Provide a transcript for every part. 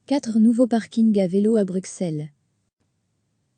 4 nouveaux parkings à vélo à Bruxelles.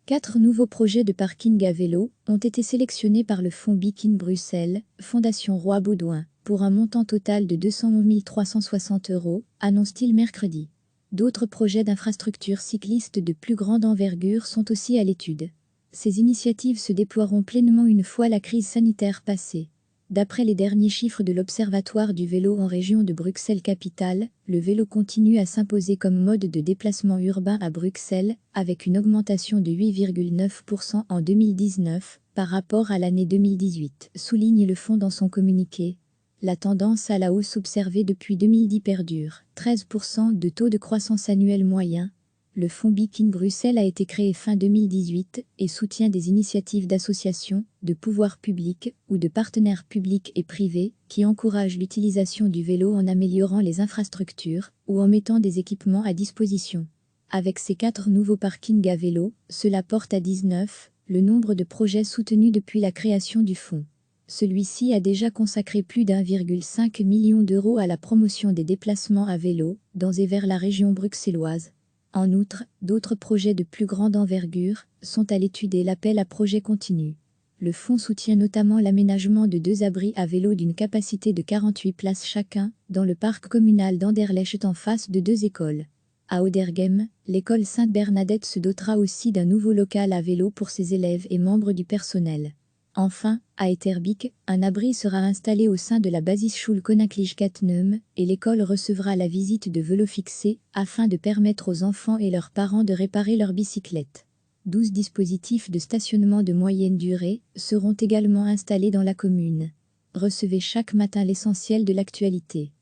4 nouveaux projets de parking à vélo ont été sélectionnés par le fonds Bikin Bruxelles, Fondation Roi Baudouin, pour un montant total de 211 360 €, annonce-t-il mercredi. D'autres projets d'infrastructures cyclistes de plus grande envergure sont aussi à l'étude. Ces initiatives se déploieront pleinement une fois la crise sanitaire passée. D'après les derniers chiffres de l'Observatoire du vélo en région de Bruxelles-Capitale, le vélo continue à s'imposer comme mode de déplacement urbain à Bruxelles, avec une augmentation de 8,9% en 2019 par rapport à l'année 2018, souligne le fonds dans son communiqué. La tendance à la hausse observée depuis 2010 perdure, 13% de taux de croissance annuel moyen. Le fonds Bikin Bruxelles a été créé fin 2018 et soutient des initiatives d'associations, de pouvoirs publics ou de partenaires publics et privés qui encouragent l'utilisation du vélo en améliorant les infrastructures ou en mettant des équipements à disposition. Avec ces 4 nouveaux parkings à vélo, cela porte à 19 le nombre de projets soutenus depuis la création du fonds. Celui-ci a déjà consacré plus d'1,5 million d'euros à la promotion des déplacements à vélo dans et vers la région bruxelloise. En outre, d'autres projets de plus grande envergure sont à l'étude et l'appel à projet continue. Le fonds soutient notamment l'aménagement de 2 abris à vélo d'une capacité de 48 places chacun dans le parc communal d'Anderlecht en face de 2 écoles. À Oderghem, l'école Sainte-Bernadette se dotera aussi d'un nouveau local à vélo pour ses élèves et membres du personnel. Enfin, à Etterbeek, un abri sera installé au sein de la Basisschule Koninklijk Katneum et l'école recevra la visite de vélos fixés afin de permettre aux enfants et leurs parents de réparer leurs bicyclettes. 12 dispositifs de stationnement de moyenne durée seront également installés dans la commune. Recevez chaque matin l'essentiel de l'actualité.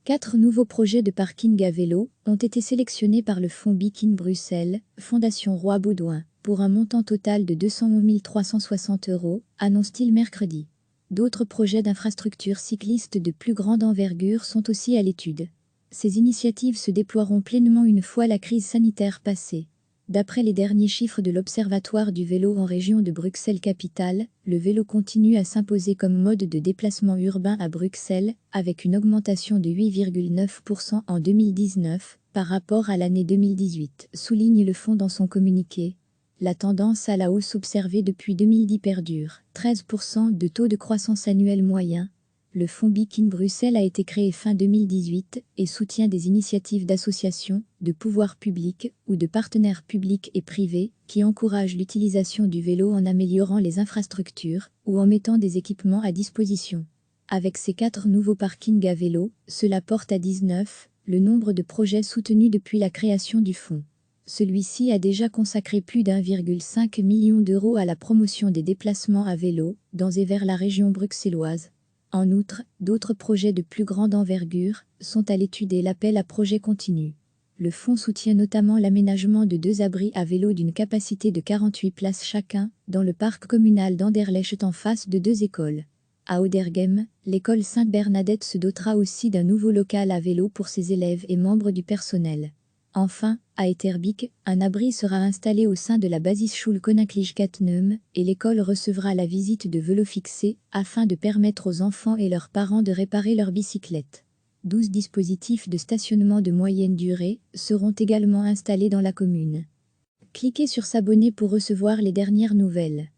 4 nouveaux projets de parking à vélo ont été sélectionnés par le fonds Bikin Bruxelles, Fondation Roi Baudouin, pour un montant total de 211 360 €, annonce-t-il mercredi. D'autres projets d'infrastructures cyclistes de plus grande envergure sont aussi à l'étude. Ces initiatives se déploieront pleinement une fois la crise sanitaire passée. D'après les derniers chiffres de l'Observatoire du vélo en région de Bruxelles-Capitale, le vélo continue à s'imposer comme mode de déplacement urbain à Bruxelles, avec une augmentation de 8,9% en 2019 par rapport à l'année 2018, souligne le fonds dans son communiqué. La tendance à la hausse observée depuis 2010 perdure, 13% de taux de croissance annuel moyen. Le fonds Bikin Bruxelles a été créé fin 2018 et soutient des initiatives d'associations, de pouvoirs publics ou de partenaires publics et privés qui encouragent l'utilisation du vélo en améliorant les infrastructures ou en mettant des équipements à disposition. Avec ces 4 nouveaux parkings à vélo, cela porte à 19 le nombre de projets soutenus depuis la création du fonds. Celui-ci a déjà consacré plus d'1,5 million d'euros à la promotion des déplacements à vélo dans et vers la région bruxelloise. En outre, d'autres projets de plus grande envergure sont à l'étude et l'appel à projet continue. Le fonds soutient notamment l'aménagement de 2 abris à vélo d'une capacité de 48 places chacun dans le parc communal d'Anderlecht en face de 2 écoles. À Oderghem, l'école Sainte-Bernadette se dotera aussi d'un nouveau local à vélo pour ses élèves et membres du personnel. Enfin, à Etterbeek, un abri sera installé au sein de la Basisschule Koninklijk Katneum et l'école recevra la visite de vélos fixés afin de permettre aux enfants et leurs parents de réparer leurs bicyclettes. 12 dispositifs de stationnement de moyenne durée seront également installés dans la commune. Cliquez sur s'abonner pour recevoir les dernières nouvelles.